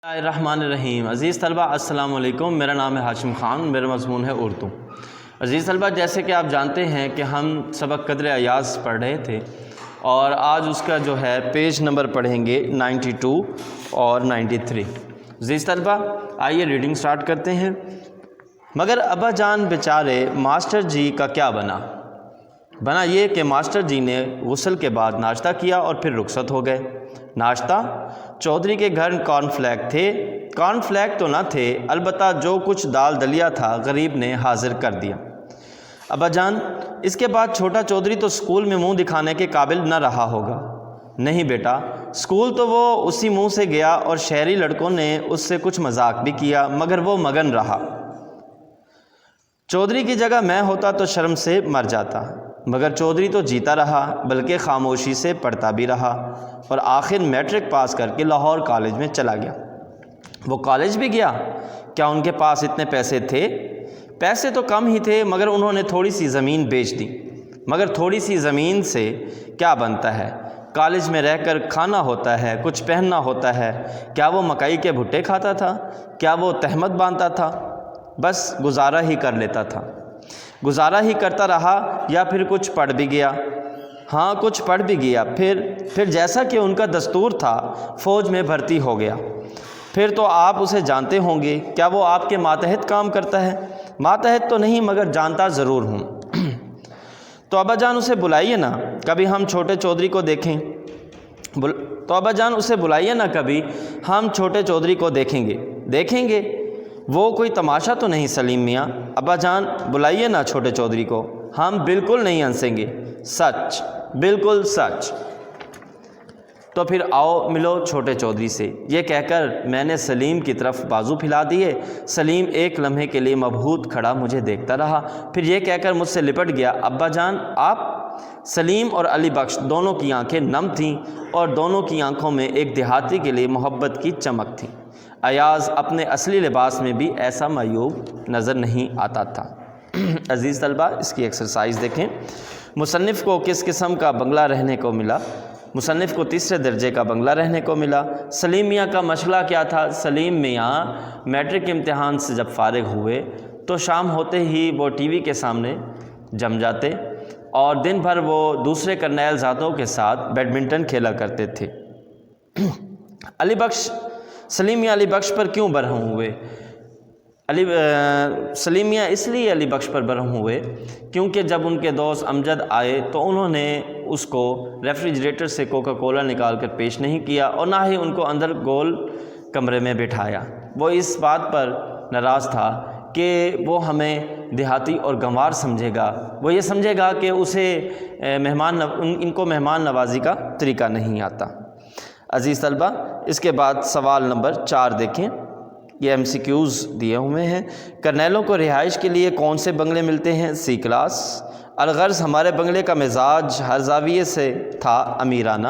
الرحمن الرحیم۔ عزیز طلبہ السلام علیکم، میرا نام ہے ہاشم خان، میرا مضمون ہے اردو۔ عزیز طلبہ، جیسے کہ آپ جانتے ہیں کہ ہم سبق قدر ایاز پڑھ رہے تھے اور آج اس کا جو ہے پیج نمبر پڑھیں گے 92 اور 93۔ عزیز طلبہ آئیے ریڈنگ سٹارٹ کرتے ہیں۔ مگر ابا جان بیچارے ماسٹر جی کا کیا بنا یہ کہ ماسٹر جی نے غسل کے بعد ناشتہ کیا اور پھر رخصت ہو گئے۔ ناشتہ چودھری کے گھر کارن فلیک تھے، کارن فلیک تو نہ تھے، البتہ جو کچھ دال دلیا تھا غریب نے حاضر کر دیا۔ ابا جان، اس کے بعد چھوٹا چودھری تو اسکول میں منہ دکھانے کے قابل نہ رہا ہوگا۔ نہیں بیٹا، اسکول تو وہ اسی منہ سے گیا اور شہری لڑکوں نے اس سے کچھ مذاق بھی کیا، مگر وہ مگن رہا۔ چودھری کی جگہ میں ہوتا تو شرم سے مر جاتا، مگر چودھری تو جیتا رہا، بلکہ خاموشی سے پڑھتا بھی رہا اور آخر میٹرک پاس کر کے لاہور کالج میں چلا گیا۔ وہ کالج بھی گیا؟ کیا ان کے پاس اتنے پیسے تھے؟ پیسے تو کم ہی تھے، مگر انہوں نے تھوڑی سی زمین بیچ دی۔ مگر تھوڑی سی زمین سے کیا بنتا ہے؟ کالج میں رہ کر کھانا ہوتا ہے، کچھ پہننا ہوتا ہے۔ کیا وہ مکئی کے بھٹے کھاتا تھا؟ کیا وہ تہمت باندھتا تھا؟ بس گزارا ہی کر لیتا تھا۔ گزارا ہی کرتا رہا یا پھر کچھ پڑھ بھی گیا؟ ہاں، کچھ پڑھ بھی گیا۔ پھر جیسا کہ ان کا دستور تھا فوج میں بھرتی ہو گیا۔ پھر تو آپ اسے جانتے ہوں گے۔ کیا وہ آپ کے ماتحت کام کرتا ہے؟ ماتحت تو نہیں، مگر جانتا ضرور ہوں۔ تو ابا جان اسے بلائیے نا، کبھی ہم چھوٹے چودھری کو دیکھیں۔ تو ابا جان اسے بلائیے نا، کبھی ہم چھوٹے چودھری کو دیکھیں گے۔ وہ کوئی تماشا تو نہیں سلیم میاں؟ ابا جان بلائیے نا چھوٹے چودھری کو، ہم بالکل نہیں ہنسیں گے۔ سچ؟ بالکل سچ۔ تو پھر آؤ ملو چھوٹے چودھری سے۔ یہ کہہ کر میں نے سلیم کی طرف بازو پھیلا دیے۔ سلیم ایک لمحے کے لیے مبہوت کھڑا مجھے دیکھتا رہا، پھر یہ کہہ کر مجھ سے لپٹ گیا، ابا جان آپ؟ سلیم اور علی بخش دونوں کی آنکھیں نم تھیں اور دونوں کی آنکھوں میں ایک دیہاتی کے لیے محبت کی چمک تھی۔ ایاز اپنے اصلی لباس میں بھی ایسا معیوب نظر نہیں آتا تھا۔ عزیز طلبہ، اس کی ایکسرسائز دیکھیں۔ مصنف کو کس قسم کا بنگلہ رہنے کو ملا؟ مصنف کو تیسرے درجے کا بنگلہ رہنے کو ملا۔ سلیم میاں کا مشغلہ کیا تھا؟ سلیم میاں میٹرک امتحان سے جب فارغ ہوئے تو شام ہوتے ہی وہ ٹی وی کے سامنے جم جاتے اور دن بھر وہ دوسرے کرنیل ذاتوں کے ساتھ بیڈمنٹن کھیلا کرتے تھے۔ سلیم میاں علی بخش پر کیوں برہم ہوئے؟ سلیم میاں اس لیے علی بخش پر برہم ہوئے کیونکہ جب ان کے دوست امجد آئے تو انہوں نے اس کو ریفریجریٹر سے کوکا کولا نکال کر پیش نہیں کیا اور نہ ہی ان کو اندر گول کمرے میں بٹھایا۔ وہ اس بات پر ناراض تھا کہ وہ ہمیں دیہاتی اور گنوار سمجھے گا، وہ یہ سمجھے گا کہ اسے ان کو مہمان نوازی کا طریقہ نہیں آتا۔ عزیز طلبہ، اس کے بعد سوال نمبر 4 دیکھیں۔ یہ ایم سی کیوز دیے ہوئے ہیں۔ کرنیلوں کو رہائش کے لیے کون سے بنگلے ملتے ہیں؟ سی کلاس۔ الغرض ہمارے بنگلے کا مزاج ہر زاویے سے تھا امیرانہ۔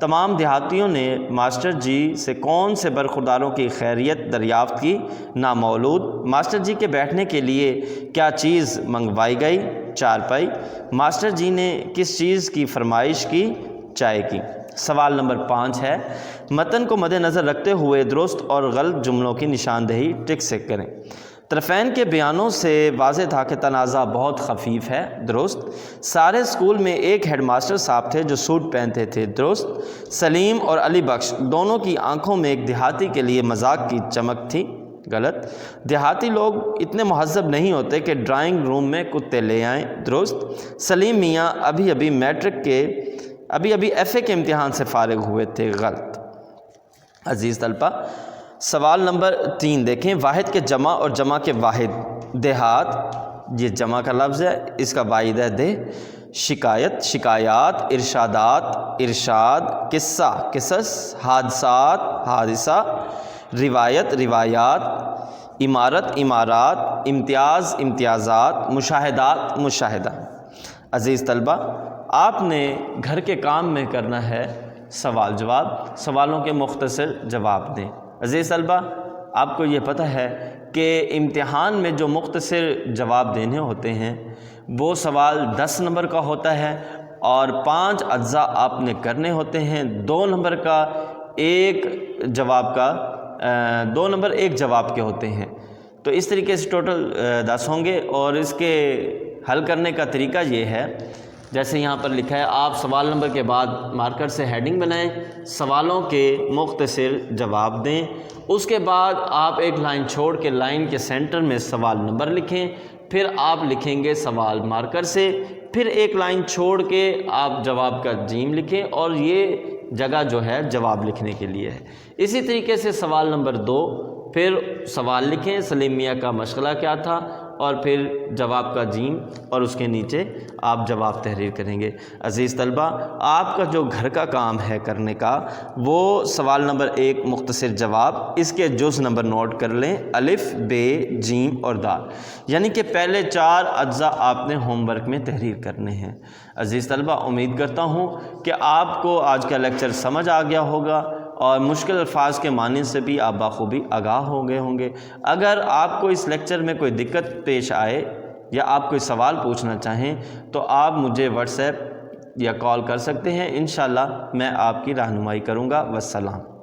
تمام دیہاتیوں نے ماسٹر جی سے کون سے برخورداروں کی خیریت دریافت کی؟ نامولود۔ ماسٹر جی کے بیٹھنے کے لیے کیا چیز منگوائی گئی؟ چارپائی۔ ماسٹر جی نے کس چیز کی فرمائش کی؟ چائے کی۔ سوال نمبر 5 ہے، متن کو مد نظر رکھتے ہوئے درست اور غلط جملوں کی نشاندہی ٹک سے کریں۔ طرفین کے بیانوں سے واضح تھا کہ تنازع بہت خفیف ہے، درست۔ سارے اسکول میں ایک ہیڈ ماسٹر صاحب تھے جو سوٹ پہنتے تھے، درست۔ سلیم اور علی بخش دونوں کی آنکھوں میں ایک دیہاتی کے لیے مذاق کی چمک تھی، غلط۔ دیہاتی لوگ اتنے مہذب نہیں ہوتے کہ ڈرائنگ روم میں کتے لے آئیں، درست۔ سلیم میاں ابھی ایف اے کے امتحان سے فارغ ہوئے تھے، غلط۔ عزیز طلبہ، سوال نمبر 3 دیکھیں۔ واحد کے جمع اور جمع کے واحد۔ دیہات، یہ جمع کا لفظ ہے، اس کا واحد ہے دہ۔ شکایت، شکایات۔ ارشادات، ارشاد۔ قصہ، قصص۔ حادثات، حادثہ۔ روایت، روایات۔ عمارت، عمارات۔ امتیاز، امتیازات۔ مشاہدات، مشاہدہ۔ عزیز طلبہ، آپ نے گھر کے کام میں کرنا ہے سوال جواب، سوالوں کے مختصر جواب دیں۔ عزیز طلبہ، آپ کو یہ پتہ ہے کہ امتحان میں جو مختصر جواب دینے ہوتے ہیں وہ سوال 10 نمبر کا ہوتا ہے اور 5 اجزاء آپ نے کرنے ہوتے ہیں۔ 2 نمبر کا ایک جواب کا 2 نمبر ایک جواب کے ہوتے ہیں۔ تو اس طریقے سے ٹوٹل 10 ہوں گے، اور اس کے حل کرنے کا طریقہ یہ ہے، جیسے یہاں پر لکھا ہے، آپ سوال نمبر کے بعد مارکر سے ہیڈنگ بنائیں، سوالوں کے مختصر جواب دیں، اس کے بعد آپ ایک لائن چھوڑ کے لائن کے سینٹر میں سوال نمبر لکھیں، پھر آپ لکھیں گے سوال مارکر سے، پھر ایک لائن چھوڑ کے آپ جواب کا جیم لکھیں، اور یہ جگہ جو ہے جواب لکھنے کے لیے ہے۔ اسی طریقے سے سوال نمبر 2، پھر سوال لکھیں سلیم میاں کا مشغلہ کیا تھا، اور پھر جواب کا جیم، اور اس کے نیچے آپ جواب تحریر کریں گے۔ عزیز طلبہ، آپ کا جو گھر کا کام ہے کرنے کا، وہ سوال نمبر 1 مختصر جواب، اس کے جز نمبر نوٹ کر لیں، الف، ب، جیم اور دال، یعنی کہ پہلے 4 اجزاء آپ نے ہوم ورک میں تحریر کرنے ہیں۔ عزیز طلبہ، امید کرتا ہوں کہ آپ کو آج کا لیکچر سمجھ آ گیا ہوگا، اور مشکل الفاظ کے معنی سے بھی آپ بخوبی آگاہ ہو گئے ہوں گے۔ اگر آپ کو اس لیکچر میں کوئی دقت پیش آئے یا آپ کوئی سوال پوچھنا چاہیں تو آپ مجھے واٹس ایپ یا کال کر سکتے ہیں، انشاءاللہ میں آپ کی رہنمائی کروں گا۔ والسلام۔